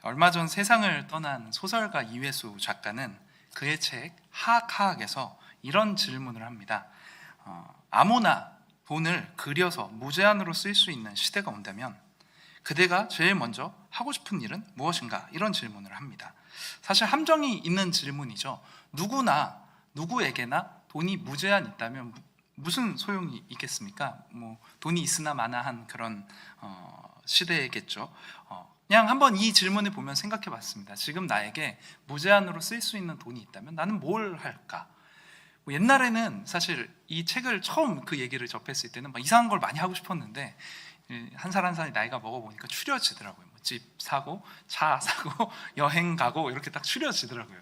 얼마 전 세상을 떠난 소설가 이회수 작가는 그의 책 하악하악에서 이런 질문을 합니다. 아무나 돈을 그려서 무제한으로 쓸 수 있는 시대가 온다면 그대가 제일 먼저 하고 싶은 일은 무엇인가? 이런 질문을 합니다. 사실 함정이 있는 질문이죠. 누구나 누구에게나 돈이 무제한 있다면 무슨 소용이 있겠습니까? 돈이 있으나 마나한 그런 시대겠죠. 그냥 한번 이 질문을 보면 생각해 봤습니다. 지금 나에게 무제한으로 쓸 수 있는 돈이 있다면 나는 뭘 할까? 옛날에는 사실 이 책을 처음 그 얘기를 접했을 때는 막 이상한 걸 많이 하고 싶었는데 한 살 한 살이 나이가 먹어보니까 추려지더라고요. 집 사고 차 사고 여행 가고 이렇게 딱 추려지더라고요.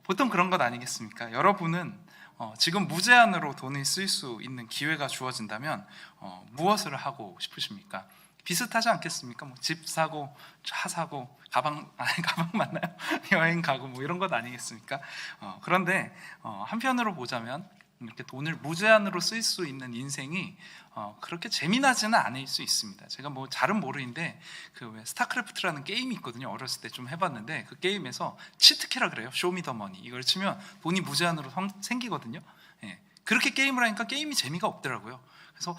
보통 그런 것 아니겠습니까? 여러분은 지금 무제한으로 돈을 쓸 수 있는 기회가 주어진다면 무엇을 하고 싶으십니까? 비슷하지 않겠습니까? 집 사고 차 사고 가방 맞나요? 여행 가고 이런 것 아니겠습니까? 그런데 한편으로 보자면 이렇게 돈을 무제한으로 쓸 수 있는 인생이 그렇게 재미나지는 않을 수 있습니다. 제가 잘은 모르는데 그 스타크래프트라는 게임이 있거든요. 어렸을 때 좀 해봤는데 그 게임에서 치트키라 그래요. 쇼미더머니 이걸 치면 돈이 무제한으로 생기거든요. 그렇게 게임을 하니까 게임이 재미가 없더라고요. 그래서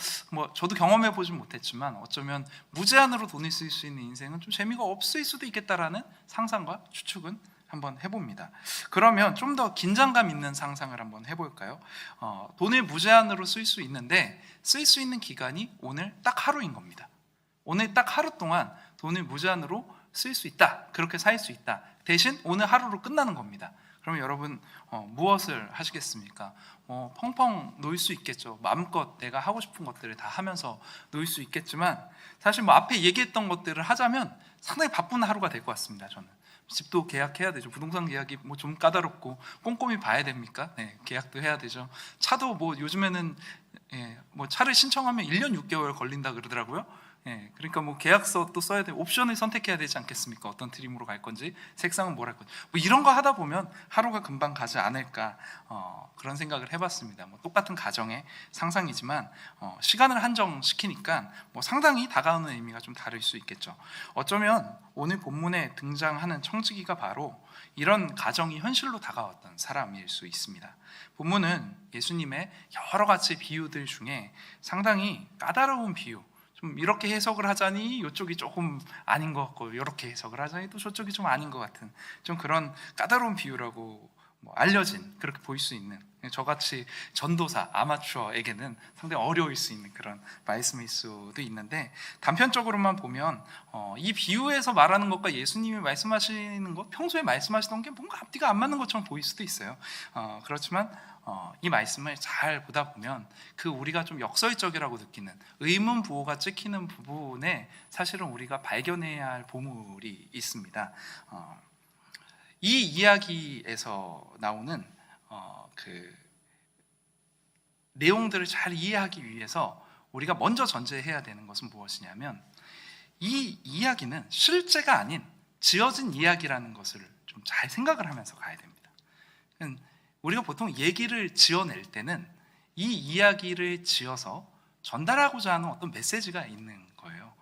저도 경험해 보진 못했지만 어쩌면 무제한으로 돈을 쓸 수 있는 인생은 좀 재미가 없을 수도 있겠다라는 상상과 추측은 한번 해봅니다. 그러면 좀 더 긴장감 있는 상상을 한번 해볼까요? 돈을 무제한으로 쓸 수 있는데 쓸 수 있는 기간이 오늘 딱 하루인 겁니다. 오늘 딱 하루 동안 돈을 무제한으로 쓸 수 있다. 그렇게 살 수 있다. 대신 오늘 하루로 끝나는 겁니다. 그러면 여러분 무엇을 하시겠습니까? 펑펑 놀 수 있겠죠. 마음껏 내가 하고 싶은 것들을 다 하면서 놀 수 있겠지만 사실 앞에 얘기했던 것들을 하자면 상당히 바쁜 하루가 될 것 같습니다. 저는 집도 계약해야 되죠. 부동산 계약이 좀 까다롭고 꼼꼼히 봐야 됩니까? 계약도 해야 되죠. 차도 요즘에는 차를 신청하면 1년 6개월 걸린다 그러더라고요. 그러니까 계약서 또 써야 되고 옵션을 선택해야 되지 않겠습니까? 어떤 트림으로 갈 건지, 색상은 뭘 할 건지 이런 거 하다 보면 하루가 금방 가지 않을까 그런 생각을 해봤습니다. 똑같은 가정의 상상이지만 시간을 한정시키니까 상당히 다가오는 의미가 좀 다를 수 있겠죠. 어쩌면 오늘 본문에 등장하는 청지기가 바로 이런 가정이 현실로 다가왔던 사람일 수 있습니다. 본문은 예수님의 여러 가지 비유들 중에 상당히 까다로운 비유, 좀 이렇게 해석을 하자니 이쪽이 조금 아닌 것 같고 이렇게 해석을 하자니 또 저쪽이 좀 아닌 것 같은 좀 그런 까다로운 비유라고 알려진, 그렇게 보일 수 있는, 저같이 전도사 아마추어에게는 상당히 어려울 수 있는 그런 말씀일 수도 있는데, 단편적으로만 보면 이 비유에서 말하는 것과 예수님이 말씀하시는 것, 평소에 말씀하시던 게 뭔가 앞뒤가 안 맞는 것처럼 보일 수도 있어요. 그렇지만 이 말씀을 잘 보다 보면 우리가 좀 역설적이라고 느끼는 의문 부호가 찍히는 부분에 사실은 우리가 발견해야 할 보물이 있습니다. 이 이야기에서 나오는 그 내용들을 잘 이해하기 위해서 우리가 먼저 전제해야 되는 것은 무엇이냐면 이 이야기는 실제가 아닌 지어진 이야기라는 것을 좀 잘 생각을 하면서 가야 됩니다. 우리가 보통 얘기를 지어낼 때는 이 이야기를 지어서 전달하고자 하는 어떤 메시지가 있는 거예요.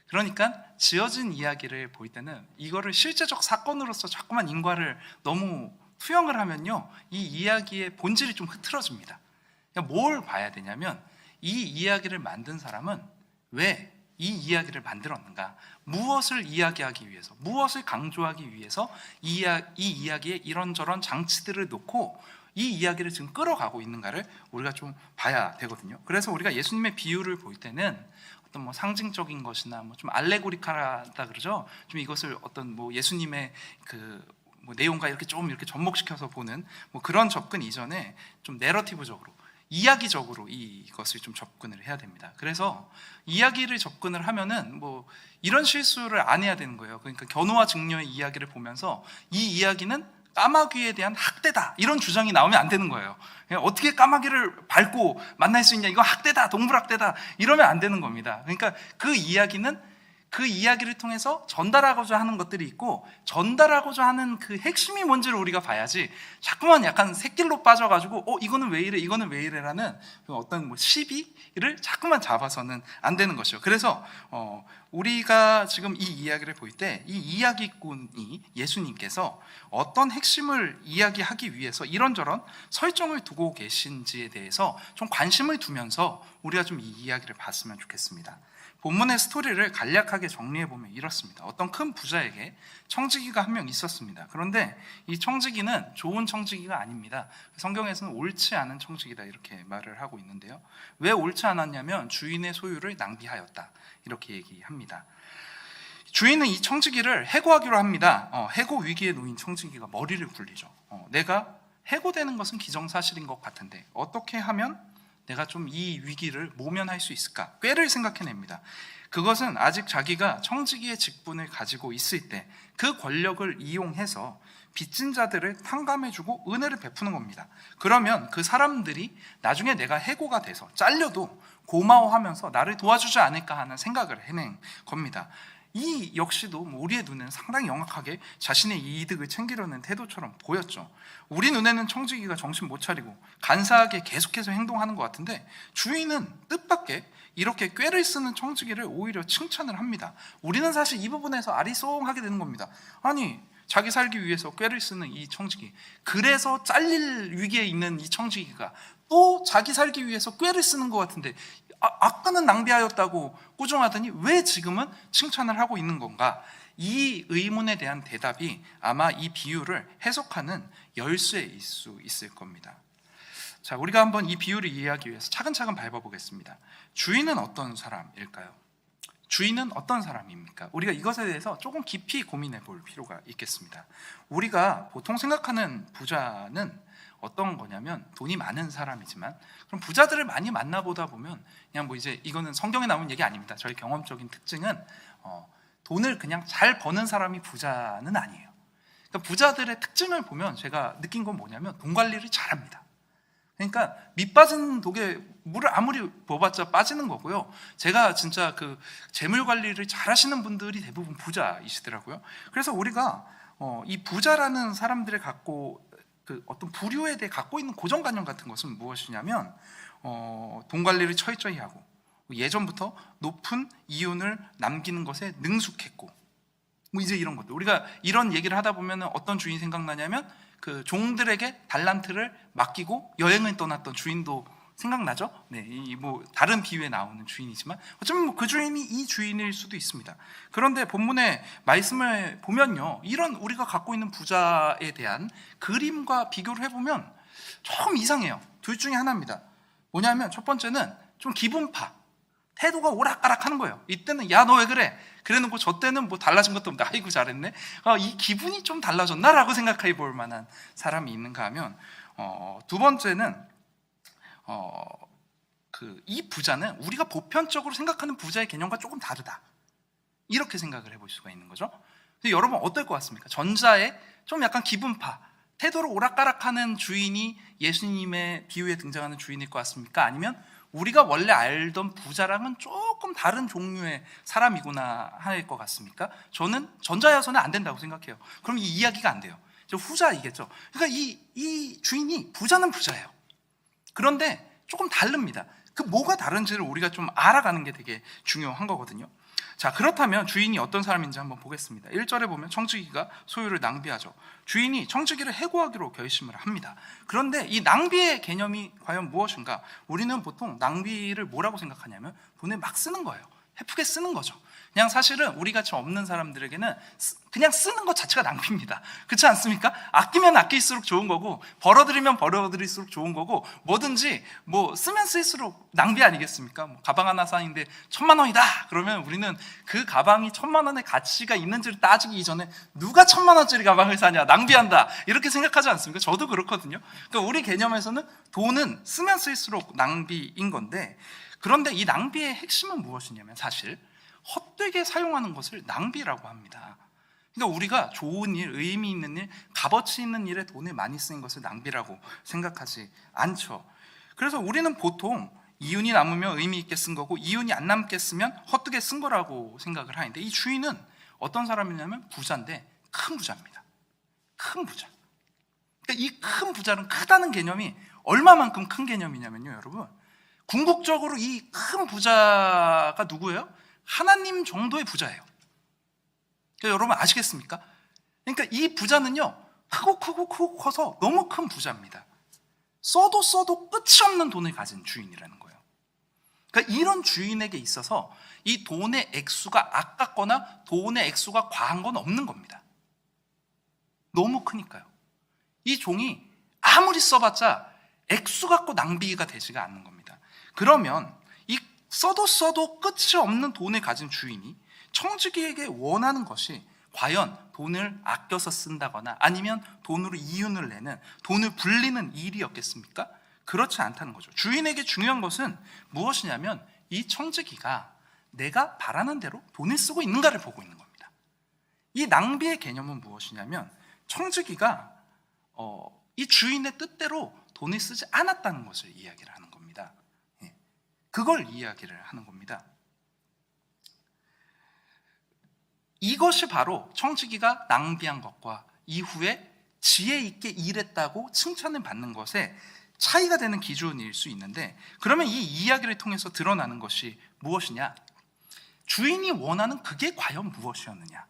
그러니까 지어진 이야기를 볼 때는 이거를 실제적 사건으로서 자꾸만 인과를 너무 투영을 하면요, 이 이야기의 본질이 좀 흐트러집니다. 뭘 봐야 되냐면 이 이야기를 만든 사람은 왜 이 이야기를 만들었는가, 무엇을 이야기하기 위해서, 무엇을 강조하기 위해서 이 이야기에 이런저런 장치들을 놓고 이 이야기를 지금 끌어가고 있는가를 우리가 좀 봐야 되거든요. 그래서 우리가 예수님의 비유를 볼 때는 어떤 상징적인 것이나 좀 알레고리카다 그러죠. 좀 이것을 어떤 예수님의 내용과 이렇게 접목시켜서 보는 그런 접근 이전에 좀 내러티브적으로, 이야기적으로 이것을 좀 접근을 해야 됩니다. 그래서 이야기를 접근을 하면은 이런 실수를 안 해야 되는 거예요. 그러니까 견우와 직녀의 이야기를 보면서 이 이야기는 까마귀에 대한 학대다, 이런 주장이 나오면 안 되는 거예요. 어떻게 까마귀를 밟고 만날 수 있냐, 이거 학대다, 동물학대다, 이러면 안 되는 겁니다. 그러니까 그 이야기는 그 이야기를 통해서 전달하고자 하는 것들이 있고, 전달하고자 하는 그 핵심이 뭔지를 우리가 봐야지 자꾸만 약간 샛길로 빠져가지고 이거는 왜 이래 이거는 왜 이래라는 어떤 시비를 자꾸만 잡아서는 안 되는 것이죠. 그래서 우리가 지금 이 이야기를 볼 때 이 이야기꾼이 예수님께서 어떤 핵심을 이야기하기 위해서 이런저런 설정을 두고 계신지에 대해서 좀 관심을 두면서 우리가 좀 이 이야기를 봤으면 좋겠습니다. 본문의 스토리를 간략하게 정리해보면 이렇습니다. 어떤 큰 부자에게 청지기가 한 명 있었습니다. 그런데 이 청지기는 좋은 청지기가 아닙니다. 성경에서는 옳지 않은 청지기다 이렇게 말을 하고 있는데요. 왜 옳지 않았냐면 주인의 소유를 낭비하였다 이렇게 얘기합니다. 주인은 이 청지기를 해고하기로 합니다. 해고 위기에 놓인 청지기가 머리를 굴리죠. 내가 해고되는 것은 기정사실인 것 같은데 어떻게 하면 내가 좀 이 위기를 모면할 수 있을까? 꾀를 생각해냅니다. 그것은 아직 자기가 청지기의 직분을 가지고 있을 때 그 권력을 이용해서 빚진 자들을 탕감해주고 은혜를 베푸는 겁니다. 그러면 그 사람들이 나중에 내가 해고가 돼서 잘려도 고마워하면서 나를 도와주지 않을까 하는 생각을 해낸 겁니다. 이 역시도 우리의 눈에는 상당히 영악하게 자신의 이득을 챙기려는 태도처럼 보였죠. 우리 눈에는 청지기가 정신 못 차리고 간사하게 계속해서 행동하는 것 같은데 주인은 뜻밖의 이렇게 꾀를 쓰는 청지기를 오히려 칭찬을 합니다. 우리는 사실 이 부분에서 아리송하게 되는 겁니다. 아니 자기 살기 위해서 꾀를 쓰는 이 청지기, 그래서 잘릴 위기에 있는 이 청지기가 또 자기 살기 위해서 꾀를 쓰는 것 같은데 아까는 낭비하였다고 꾸중하더니 왜 지금은 칭찬을 하고 있는 건가? 이 의문에 대한 대답이 아마 이 비유를 해석하는 열쇠일 수 있을 겁니다. 자, 우리가 한번 이 비유를 이해하기 위해서 차근차근 밟아보겠습니다. 주인은 어떤 사람일까요? 주인은 어떤 사람입니까? 우리가 이것에 대해서 조금 깊이 고민해 볼 필요가 있겠습니다. 우리가 보통 생각하는 부자는 어떤 거냐면 돈이 많은 사람이지만, 그럼 부자들을 많이 만나보다 보면 그냥 이제 이거는 성경에 나온 얘기 아닙니다. 저희 경험적인 특징은 돈을 그냥 잘 버는 사람이 부자는 아니에요. 그러니까 부자들의 특징을 보면 제가 느낀 건 뭐냐면 돈 관리를 잘합니다. 그러니까 밑 빠진 독에 물을 아무리 부어봤자 빠지는 거고요. 제가 진짜 그 재물 관리를 잘하시는 분들이 대부분 부자이시더라고요. 그래서 우리가 이 부자라는 사람들의 그 어떤 부류에 대해 갖고 있는 고정관념 같은 것은 무엇이냐면 돈 관리를 철저히 하고 예전부터 높은 이윤을 남기는 것에 능숙했고 이제 이런 것들, 우리가 이런 얘기를 하다 보면 어떤 주인 생각나냐면 그 종들에게 달란트를 맡기고 여행을 떠났던 주인도 생각나죠? 네, 다른 비유에 나오는 주인이지만 어쩌면 그 주인이 이 주인일 수도 있습니다. 그런데 본문의 말씀을 보면요, 이런 우리가 갖고 있는 부자에 대한 그림과 비교를 해보면 조금 이상해요. 둘 중에 하나입니다. 뭐냐면 첫 번째는 좀 기분파, 태도가 오락가락하는 거예요. 이때는 야 너 왜 그래? 그래놓고 저 때는 달라진 것도 없는데 아이고 잘했네. 이 기분이 좀 달라졌나라고 생각해 볼 만한 사람이 있는가 하면 두 번째는 이 부자는 우리가 보편적으로 생각하는 부자의 개념과 조금 다르다, 이렇게 생각을 해볼 수가 있는 거죠. 근데 여러분 어떨 것 같습니까? 전자의 좀 약간 기분파, 태도를 오락가락하는 주인이 예수님의 비유에 등장하는 주인일 것 같습니까? 아니면 우리가 원래 알던 부자랑은 조금 다른 종류의 사람이구나 할 것 같습니까? 저는 전자여서는 안 된다고 생각해요. 그럼 이 이야기가 안 돼요. 후자이겠죠. 그러니까 이 주인이 부자는 부자예요. 그런데 조금 다릅니다. 그 뭐가 다른지를 우리가 좀 알아가는 게 되게 중요한 거거든요. 자, 그렇다면 주인이 어떤 사람인지 한번 보겠습니다. 1절에 보면 청지기가 소유를 낭비하죠. 주인이 청지기를 해고하기로 결심을 합니다. 그런데 이 낭비의 개념이 과연 무엇인가? 우리는 보통 낭비를 뭐라고 생각하냐면 돈을 막 쓰는 거예요. 헤프게 쓰는 거죠. 그냥 사실은 우리같이 없는 사람들에게는 그냥 쓰는 것 자체가 낭비입니다. 그렇지 않습니까? 아끼면 아낄수록 좋은 거고 벌어들이면 벌어들일수록 좋은 거고 뭐든지 쓰면 쓸수록 낭비 아니겠습니까? 가방 하나 사는데 1,000만 원이다 그러면 우리는 그 가방이 1,000만 원의 가치가 있는지를 따지기 이전에 누가 1,000만 원짜리 가방을 사냐, 낭비한다 이렇게 생각하지 않습니까? 저도 그렇거든요. 그러니까 우리 개념에서는 돈은 쓰면 쓸수록 낭비인 건데, 그런데 이 낭비의 핵심은 무엇이냐면 사실 헛되게 사용하는 것을 낭비라고 합니다. 그러니까 우리가 좋은 일, 의미 있는 일, 값어치 있는 일에 돈을 많이 쓰는 것을 낭비라고 생각하지 않죠. 그래서 우리는 보통 이윤이 남으면 의미 있게 쓴 거고 이윤이 안 남게 쓰면 헛되게 쓴 거라고 생각을 하는데, 이 주인은 어떤 사람이냐면 부자인데 큰 부자입니다. 큰 부자. 그러니까 이 큰 부자는 크다는 개념이 얼마만큼 큰 개념이냐면요, 여러분, 궁극적으로 이 큰 부자가 누구예요? 하나님 정도의 부자예요. 그러니까 여러분 아시겠습니까? 그러니까 이 부자는요, 크고 커서 너무 큰 부자입니다. 써도 끝이 없는 돈을 가진 주인이라는 거예요. 그러니까 이런 주인에게 있어서 이 돈의 액수가 아깝거나 돈의 액수가 과한 건 없는 겁니다. 너무 크니까요. 이 종이 아무리 써봤자 액수 갖고 낭비가 되지가 않는 겁니다. 그러면 이 써도 끝이 없는 돈을 가진 주인이 청지기에게 원하는 것이 과연 돈을 아껴서 쓴다거나 아니면 돈으로 이윤을 내는, 돈을 불리는 일이었겠습니까? 그렇지 않다는 거죠. 주인에게 중요한 것은 무엇이냐면 이 청지기가 내가 바라는 대로 돈을 쓰고 있는가를 보고 있는 겁니다. 이 낭비의 개념은 무엇이냐면 청지기가 이 주인의 뜻대로 돈을 쓰지 않았다는 것을 이야기를 하는 겁니다. 그걸 이야기를 하는 겁니다. 이것이 바로 청지기가 낭비한 것과 이후에 지혜 있게 일했다고 칭찬을 받는 것에 차이가 되는 기준일 수 있는데, 그러면 이 이야기를 통해서 드러나는 것이 무엇이냐? 주인이 원하는 그게 과연 무엇이었느냐?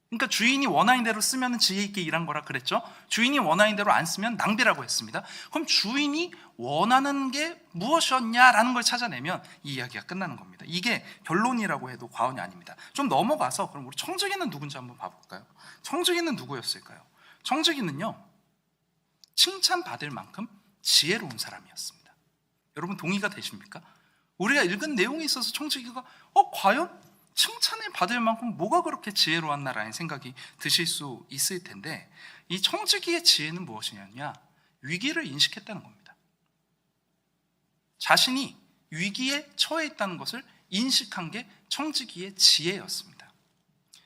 그러니까 주인이 원하는 대로 쓰면 지혜 있게 일한 거라 그랬죠. 주인이 원하는 대로 안 쓰면 낭비라고 했습니다. 그럼 주인이 원하는 게 무엇이었냐라는 걸 찾아내면 이 이야기가 끝나는 겁니다. 이게 결론이라고 해도 과언이 아닙니다. 좀 넘어가서 그럼 우리 청지기는 누군지 한번 봐볼까요? 청지기는 누구였을까요? 청지기는요, 칭찬받을 만큼 지혜로운 사람이었습니다. 여러분 동의가 되십니까? 우리가 읽은 내용에 있어서 청지기가 과연 칭찬을 받을 만큼 뭐가 그렇게 지혜로웠나라는 생각이 드실 수 있을 텐데, 이 청지기의 지혜는 무엇이냐면 위기를 인식했다는 겁니다. 자신이 위기에 처해 있다는 것을 인식한 게 청지기의 지혜였습니다.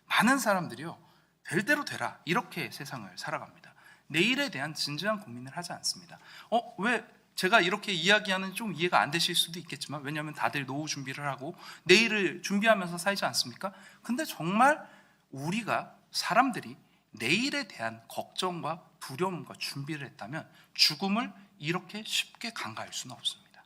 많은 사람들이요, 될 대로 되라 이렇게 세상을 살아갑니다. 내일에 대한 진지한 고민을 하지 않습니다. 왜 제가 이렇게 이야기하는 좀 이해가 안 되실 수도 있겠지만, 왜냐하면 다들 노후 준비를 하고 내일을 준비하면서 살지 않습니까? 근데 정말 우리가 사람들이 내일에 대한 걱정과 두려움과 준비를 했다면 죽음을 이렇게 쉽게 간과할 수는 없습니다.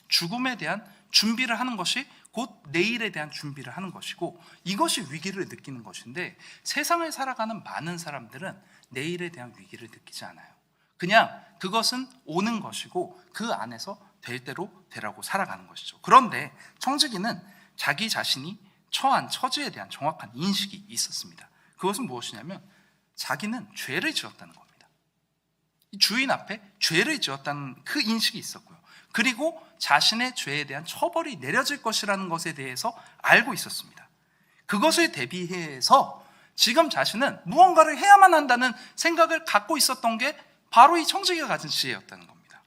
죽음에 대한 준비를 하는 것이 곧 내일에 대한 준비를 하는 것이고, 이것이 위기를 느끼는 것인데, 세상을 살아가는 많은 사람들은 내일에 대한 위기를 느끼지 않아요. 그냥 그것은 오는 것이고 그 안에서 될 대로 되라고 살아가는 것이죠. 그런데 청지기는 자기 자신이 처한 처지에 대한 정확한 인식이 있었습니다. 그것은 무엇이냐면 자기는 죄를 지었다는 겁니다. 주인 앞에 죄를 지었다는 그 인식이 있었고요. 그리고 자신의 죄에 대한 처벌이 내려질 것이라는 것에 대해서 알고 있었습니다. 그것을 대비해서 지금 자신은 무언가를 해야만 한다는 생각을 갖고 있었던 게 바로 이 청지기가 가진 지혜였다는 겁니다.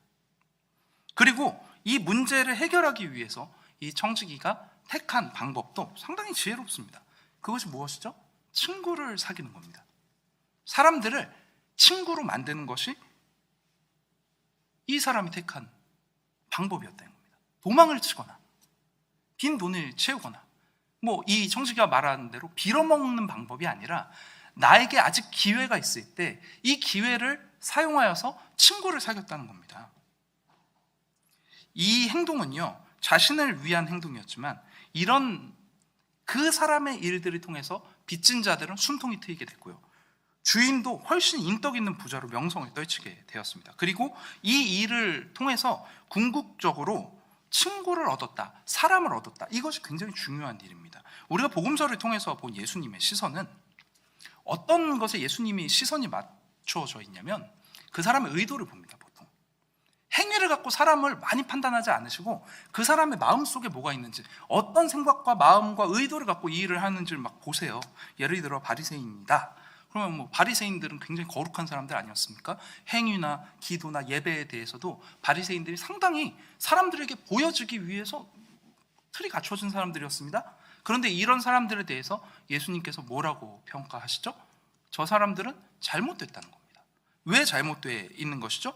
그리고 이 문제를 해결하기 위해서 이 청지기가 택한 방법도 상당히 지혜롭습니다. 그것이 무엇이죠? 친구를 사귀는 겁니다. 사람들을 친구로 만드는 것이 이 사람이 택한 방법이었다는 겁니다. 도망을 치거나 빈 돈을 채우거나 이 청지기가 말하는 대로 빌어먹는 방법이 아니라 나에게 아직 기회가 있을 때 이 기회를 사용하여서 친구를 사귀었다는 겁니다. 이 행동은요, 자신을 위한 행동이었지만 이런 그 사람의 일들을 통해서 빚진 자들은 숨통이 트이게 됐고요, 주인도 훨씬 인덕 있는 부자로 명성을 떨치게 되었습니다. 그리고 이 일을 통해서 궁극적으로 친구를 얻었다, 사람을 얻었다. 이것이 굉장히 중요한 일입니다. 우리가 복음서를 통해서 본 예수님의 시선은 어떤 것에 예수님이 시선이 맞춰져 있냐면 그 사람의 의도를 봅니다. 보통 행위를 갖고 사람을 많이 판단하지 않으시고 그 사람의 마음속에 뭐가 있는지, 어떤 생각과 마음과 의도를 갖고 이 일을 하는지를 막 보세요. 예를 들어 바리새인이다. 그러면 바리새인들은 굉장히 거룩한 사람들 아니었습니까? 행위나 기도나 예배에 대해서도 바리새인들이 상당히 사람들에게 보여주기 위해서 틀이 갖춰진 사람들이었습니다. 그런데 이런 사람들에 대해서 예수님께서 뭐라고 평가하시죠? 저 사람들은 잘못됐다는 겁니다. 왜 잘못되어 있는 것이죠?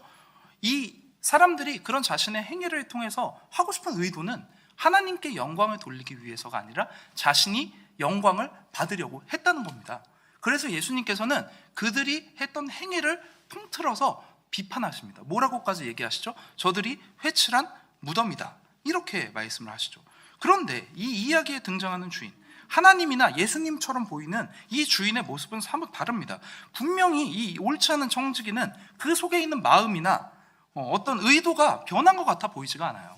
이 사람들이 그런 자신의 행위를 통해서 하고 싶은 의도는 하나님께 영광을 돌리기 위해서가 아니라 자신이 영광을 받으려고 했다는 겁니다. 그래서 예수님께서는 그들이 했던 행위를 통틀어서 비판하십니다. 뭐라고까지 얘기하시죠? 저들이 회칠한 무덤이다, 이렇게 말씀을 하시죠. 그런데 이 이야기에 등장하는 주인, 하나님이나 예수님처럼 보이는 이 주인의 모습은 사뭇 다릅니다. 분명히 이 옳지 않은 청지기는 그 속에 있는 마음이나 어떤 의도가 변한 것 같아 보이지가 않아요.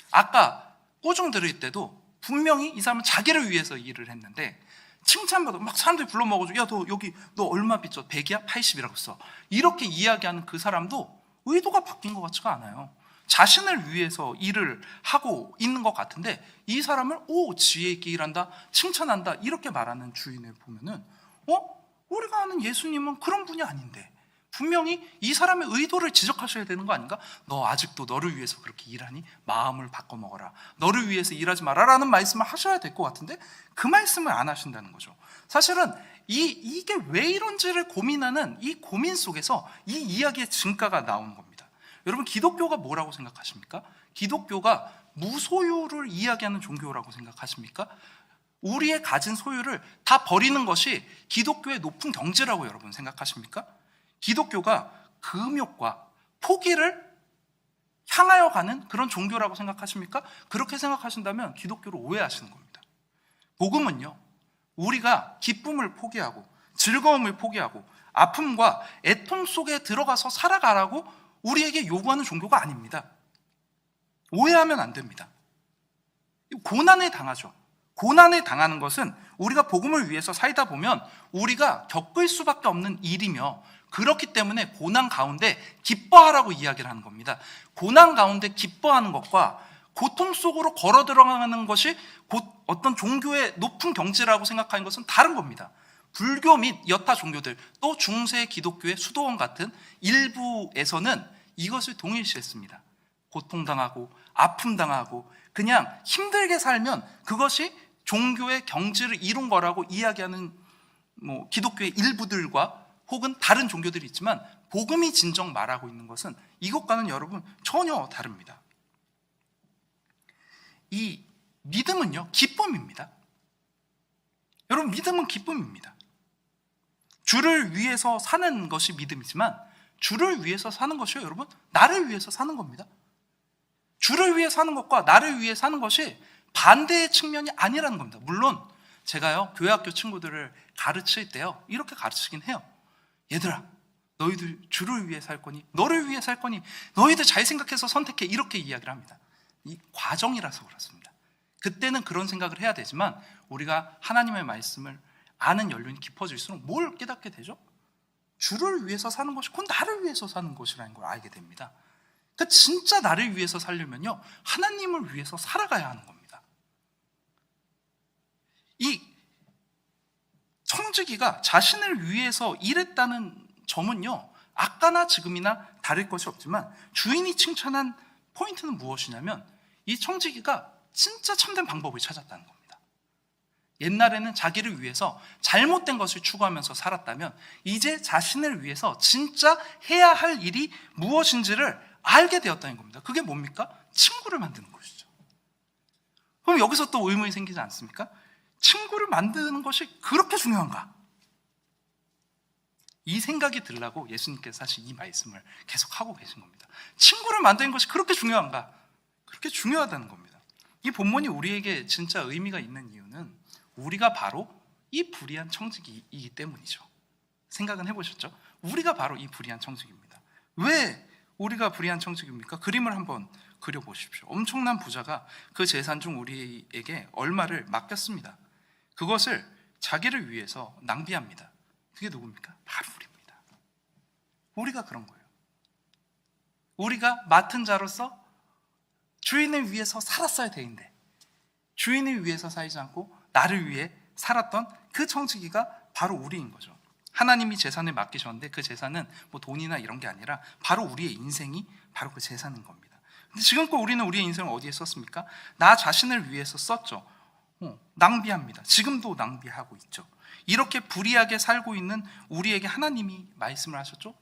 아까 꼬중 들을 때도 분명히 이 사람은 자기를 위해서 일을 했는데 칭찬받아 막 사람들이 불러 먹어주고, 야 너 여기 너 얼마 빚져? 100이야? 80이라고 써. 이렇게 이야기하는 그 사람도 의도가 바뀐 것 같지가 않아요. 자신을 위해서 일을 하고 있는 것 같은데 이 사람을 지혜 있게 일한다, 칭찬한다, 이렇게 말하는 주인을 보면은 우리가 아는 예수님은 그런 분이 아닌데 분명히 이 사람의 의도를 지적하셔야 되는 거 아닌가? 너 아직도 너를 위해서 그렇게 일하니? 마음을 바꿔 먹어라. 너를 위해서 일하지 마라 라는 말씀을 하셔야 될 것 같은데 그 말씀을 안 하신다는 거죠. 사실은 이게 왜 이런지를 고민하는 이 고민 속에서 이 이야기의 증가가 나오는 겁니다. 여러분, 기독교가 뭐라고 생각하십니까? 기독교가 무소유를 이야기하는 종교라고 생각하십니까? 우리의 가진 소유를 다 버리는 것이 기독교의 높은 경지라고 여러분 생각하십니까? 기독교가 금욕과 포기를 향하여 가는 그런 종교라고 생각하십니까? 그렇게 생각하신다면 기독교를 오해하시는 겁니다. 복음은요, 우리가 기쁨을 포기하고 즐거움을 포기하고 아픔과 애통 속에 들어가서 살아가라고 우리에게 요구하는 종교가 아닙니다. 오해하면 안 됩니다. 고난에 당하죠. 고난에 당하는 것은 우리가 복음을 위해서 살다 보면 우리가 겪을 수밖에 없는 일이며, 그렇기 때문에 고난 가운데 기뻐하라고 이야기를 하는 겁니다. 고난 가운데 기뻐하는 것과 고통 속으로 걸어 들어가는 것이 곧 어떤 종교의 높은 경지라고 생각하는 것은 다른 겁니다. 불교 및 여타 종교들, 또 중세 기독교의 수도원 같은 일부에서는 이것을 동일시했습니다. 고통당하고 아픔당하고 그냥 힘들게 살면 그것이 종교의 경지를 이룬 거라고 이야기하는 기독교의 일부들과 혹은 다른 종교들이 있지만, 복음이 진정 말하고 있는 것은 이것과는 여러분 전혀 다릅니다. 이 믿음은요, 기쁨입니다. 여러분, 믿음은 기쁨입니다. 주를 위해서 사는 것이 믿음이지만 주를 위해서 사는 것이요, 여러분, 나를 위해서 사는 겁니다. 주를 위해 사는 것과 나를 위해 사는 것이 반대의 측면이 아니라는 겁니다. 물론 제가요, 교회학교 친구들을 가르칠 때요, 이렇게 가르치긴 해요. 얘들아, 너희들 주를 위해 살 거니? 너를 위해 살 거니? 너희들 잘 생각해서 선택해. 이렇게 이야기를 합니다. 이 과정이라서 그렇습니다. 그때는 그런 생각을 해야 되지만 우리가 하나님의 말씀을 아는 연륜이 깊어질수록 뭘 깨닫게 되죠? 주를 위해서 사는 것이 곧 나를 위해서 사는 것이라는 걸 알게 됩니다. 그러니까 진짜 나를 위해서 살려면요, 하나님을 위해서 살아가야 하는 겁니다. 이 청지기가 자신을 위해서 일했다는 점은요, 아까나 지금이나 다를 것이 없지만 주인이 칭찬한 포인트는 무엇이냐면 이 청지기가 진짜 참된 방법을 찾았다는 겁니다. 옛날에는 자기를 위해서 잘못된 것을 추구하면서 살았다면 이제 자신을 위해서 진짜 해야 할 일이 무엇인지를 알게 되었다는 겁니다. 그게 뭡니까? 친구를 만드는 것이죠. 그럼 여기서 또 의문이 생기지 않습니까? 친구를 만드는 것이 그렇게 중요한가? 이 생각이 들라고 예수님께서 사실 이 말씀을 계속 하고 계신 겁니다. 친구를 만드는 것이 그렇게 중요한가? 그렇게 중요하다는 겁니다. 이 본문이 우리에게 진짜 의미가 있는 이유는 우리가 바로 이 불의한 청지기이기 때문이죠. 생각은 해보셨죠? 우리가 바로 이 불의한 청지기입니다. 왜 우리가 불의한 청지기입니까? 그림을 한번 그려보십시오. 엄청난 부자가 그 재산 중 우리에게 얼마를 맡겼습니다. 그것을 자기를 위해서 낭비합니다. 그게 누굽니까? 바로 우리입니다. 우리가 그런 거예요. 우리가 맡은 자로서 주인을 위해서 살았어야 되는데 주인을 위해서 살지 않고 나를 위해 살았던 그 청지기가 바로 우리인 거죠. 하나님이 재산을 맡기셨는데 그 재산은 뭐 돈이나 이런 게 아니라 바로 우리의 인생이 바로 그 재산인 겁니다. 근데 지금껏 우리는 우리의 인생을 어디에 썼습니까? 나 자신을 위해서 썼죠. 낭비합니다. 지금도 낭비하고 있죠. 이렇게 불의하게 살고 있는 우리에게 하나님이 말씀을 하셨죠.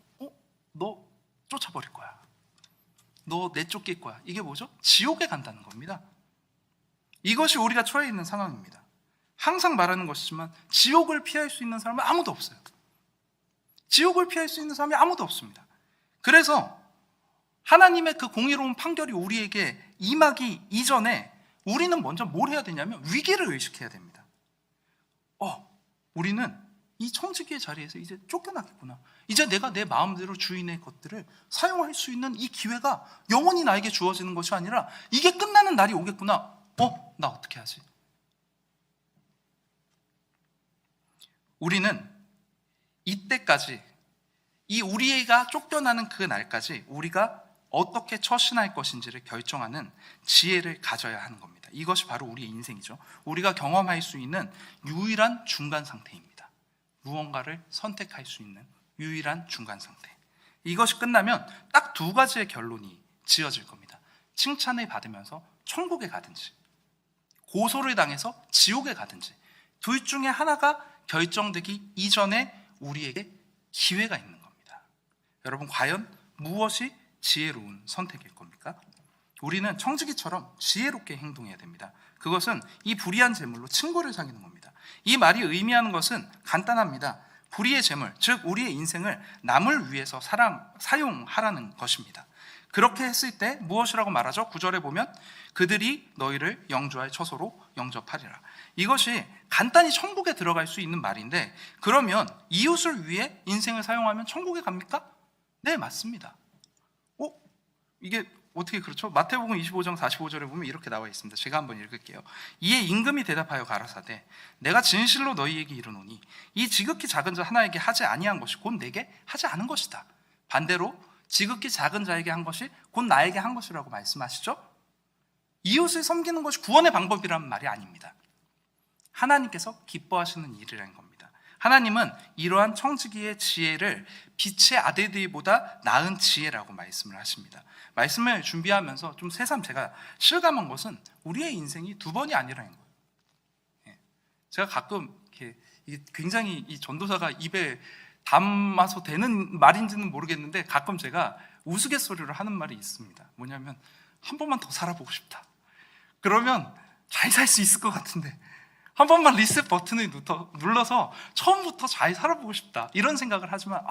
너 쫓아버릴 거야. 너 내쫓길 거야. 이게 뭐죠? 지옥에 간다는 겁니다. 이것이 우리가 처해 있는 상황입니다. 항상 말하는 것이지만 지옥을 피할 수 있는 사람은 아무도 없어요. 지옥을 피할 수 있는 사람이 아무도 없습니다. 그래서 하나님의 그 공의로운 판결이 우리에게 임하기 이전에 우리는 먼저 뭘 해야 되냐면 위기를 의식해야 됩니다. 우리는 이 청지기의 자리에서 이제 쫓겨나겠구나. 이제 내가 내 마음대로 주인의 것들을 사용할 수 있는 이 기회가 영원히 나에게 주어지는 것이 아니라 이게 끝나는 날이 오겠구나. 나 어떻게 하지? 우리는 이때까지, 이 우리가 쫓겨나는 그 날까지 우리가 어떻게 처신할 것인지를 결정하는 지혜를 가져야 하는 겁니다. 이것이 바로 우리의 인생이죠. 우리가 경험할 수 있는 유일한 중간 상태입니다. 무언가를 선택할 수 있는 유일한 중간 상태. 이것이 끝나면 딱 두 가지의 결론이 지어질 겁니다. 칭찬을 받으면서 천국에 가든지, 고소를 당해서 지옥에 가든지, 둘 중에 하나가 결정되기 이전에 우리에게 기회가 있는 겁니다. 여러분, 과연 무엇이 지혜로운 선택일 겁니까? 우리는 청지기처럼 지혜롭게 행동해야 됩니다. 그것은 이 불의한 재물로 친구를 사귀는 겁니다. 이 말이 의미하는 것은 간단합니다. 불의의 재물, 즉 우리의 인생을 남을 위해서 사용하라는 것입니다. 그렇게 했을 때 무엇이라고 말하죠? 9절에 보면 그들이 너희를 영주할 처소로 영접하리라. 이것이 간단히 천국에 들어갈 수 있는 말인데, 그러면 이웃을 위해 인생을 사용하면 천국에 갑니까? 네, 맞습니다. 이게 어떻게 그렇죠? 마태복음 25장 45절에 보면 이렇게 나와 있습니다. 제가 한번 읽을게요. 이에 임금이 대답하여 가라사대 내가 진실로 너희에게 이르노니 이 지극히 작은 자 하나에게 하지 아니한 것이 곧 내게 하지 않은 것이다. 반대로 지극히 작은 자에게 한 것이 곧 나에게 한 것이라고 말씀하시죠? 이웃을 섬기는 것이 구원의 방법이라는 말이 아닙니다. 하나님께서 기뻐하시는 일이라는 겁니다. 하나님은 이러한 청지기의 지혜를 빛의 아들들보다 나은 지혜라고 말씀을 하십니다. 말씀을 준비하면서 좀 새삼 제가 실감한 것은 우리의 인생이 두 번이 아니라는 거예요. 제가 가끔 이게 굉장히 이 전도사가 입에 담아서 되는 말인지는 모르겠는데 가끔 제가 우스갯소리로 하는 말이 있습니다. 뭐냐면 한 번만 더 살아보고 싶다. 그러면 잘 살 수 있을 것 같은데 한 번만 리셋 버튼을 눌러서 처음부터 잘 살아보고 싶다. 이런 생각을 하지만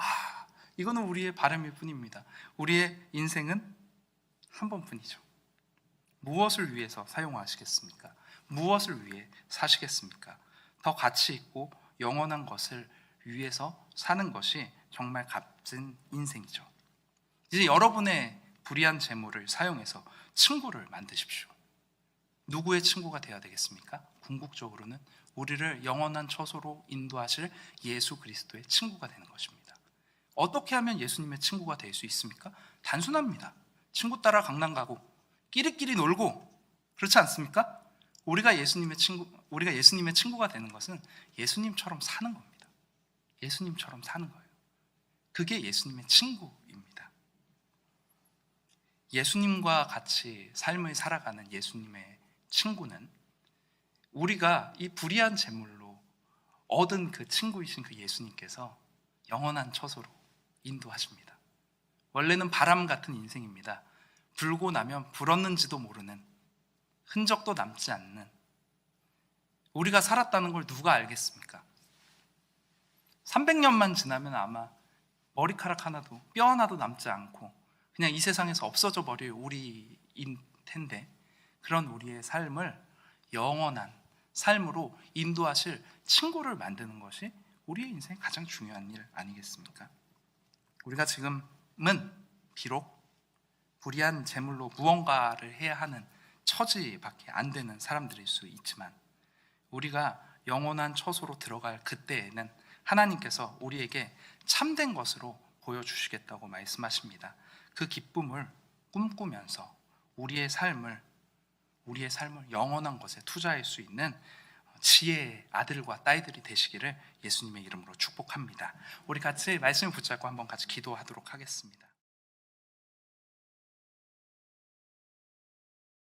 이거는 우리의 바람일 뿐입니다. 우리의 인생은 한 번뿐이죠. 무엇을 위해서 사용하시겠습니까? 무엇을 위해 사시겠습니까? 더 가치 있고 영원한 것을 위해서 사는 것이 정말 값진 인생이죠. 이제 여러분의 불의한 재물을 사용해서 친구를 만드십시오. 누구의 친구가 되어야 되겠습니까? 궁극적으로는 우리를 영원한 처소로 인도하실 예수 그리스도의 친구가 되는 것입니다. 어떻게 하면 예수님의 친구가 될 수 있습니까? 단순합니다. 친구 따라 강남 가고 끼리끼리 놀고, 그렇지 않습니까? 우리가 예수님의 친구가 되는 것은 예수님처럼 사는 겁니다. 예수님처럼 사는 거예요. 그게 예수님의 친구입니다. 예수님과 같이 삶을 살아가는 예수님의 친구는 우리가 이 불의한 재물로 얻은 그 친구이신 그 예수님께서 영원한 처소로 인도하십니다. 원래는 바람 같은 인생입니다. 불고 나면 불었는지도 모르는, 흔적도 남지 않는, 우리가 살았다는 걸 누가 알겠습니까? 300년만 지나면 아마 머리카락 하나도 뼈 하나도 남지 않고 그냥 이 세상에서 없어져 버릴 우리인 텐데, 그런 우리의 삶을 영원한 삶으로 인도하실 친구를 만드는 것이 우리의 인생의 가장 중요한 일 아니겠습니까? 우리가 지금은 비록 불의한 재물로 무언가를 해야 하는 처지밖에 안 되는 사람들일 수 있지만, 우리가 영원한 처소로 들어갈 그때에는 하나님께서 우리에게 참된 것으로 보여주시겠다고 말씀하십니다. 그 기쁨을 꿈꾸면서 우리의 삶을 영원한 것에 투자할 수 있는 지혜의 아들과 딸들이 되시기를 예수님의 이름으로 축복합니다. 우리 같이 말씀을 붙잡고 한번 같이 기도하도록 하겠습니다.